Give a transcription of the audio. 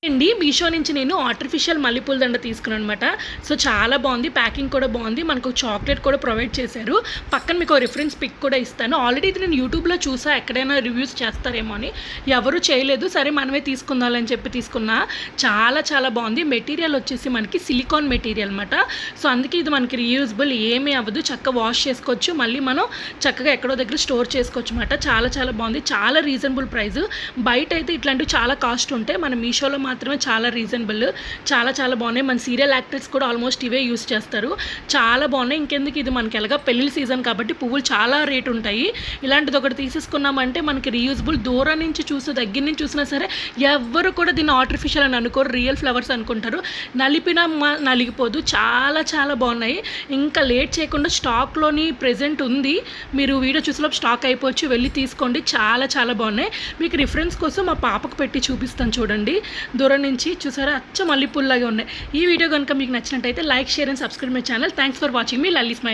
అండి మీషో నుంచి నేను ఆర్టిఫిషియల్ మల్లెపూల దండ తీసుకున్నాను అనమాట. సో చాలా బాగుంది, ప్యాకింగ్ కూడా బాగుంది. మనకు చాక్లెట్ కూడా ప్రొవైడ్ చేశారు. పక్కన మీకు రిఫరెన్స్ పిక్ కూడా ఇస్తాను. ఆల్రెడీ ఇది నేను యూట్యూబ్లో చూసా, ఎక్కడైనా రివ్యూస్ చేస్తారేమో అని. ఎవరు చేయలేదు, సరే మనమే తీసుకుందామని చెప్పి తీసుకున్నా. చాలా చాలా బాగుంది. మెటీరియల్ వచ్చేసి మనకి సిలికాన్ మెటీరియల్ అనమాట. సో అందుకే ఇది మనకి రీయూజబుల్, ఏమీ అవ్వదు. చక్కగా వాష్ చేసుకోవచ్చు, మళ్ళీ మనం చక్కగా ఎక్కడో దగ్గర స్టోర్ చేసుకోవచ్చు అనమాట. చాలా చాలా బాగుంది, చాలా రీజనబుల్ ప్రైస్. బయట అయితే ఇట్లాంటివి చాలా కాస్ట్ ఉంటాయి, మన మీషోలో మాత్రమే చాలా రీజనబుల్. చాలా చాలా బాగున్నాయి. మన సీరియల్ యాక్టర్స్ కూడా ఆల్మోస్ట్ ఇవే యూస్ చేస్తారు. చాలా బాగున్నాయి. ఇంకెందుకు, ఇది మనకి ఎలాగా పెళ్లి సీజన్ కాబట్టి పువ్వులు చాలా రేటు ఉంటాయి. ఇలాంటిది ఒకటి తీసేసుకున్నామంటే మనకి రీయూజబుల్. దూరం నుంచి చూసి దగ్గర నుంచి చూసినా సరే ఎవ్వరు కూడా దీన్ని ఆర్టిఫిషియల్ అని అనుకోరు, రియల్ ఫ్లవర్స్ అనుకుంటారు. నలిపినా నలిగిపోదు. చాలా చాలా బాగున్నాయి. ఇంకా లేట్ చేయకుండా స్టాక్లోని ప్రెజెంట్ ఉంది, మీరు వీడియో చూసేలోపు స్టాక్ అయిపోవచ్చు, వెళ్ళి తీసుకోండి. చాలా చాలా బాగున్నాయి. మీకు రిఫరెన్స్ కోసం మా పాపకు పెట్టి చూపిస్తాను చూడండి. దూరం నుంచి చూసారా, అచ్చ మల్లెపూల్లాగా ఉన్నాయి. ఈ వీడియో కనుక మీకు నచ్చినట్టయితే like, share and subscribe my channel. Thanks for watching me Lalli smile.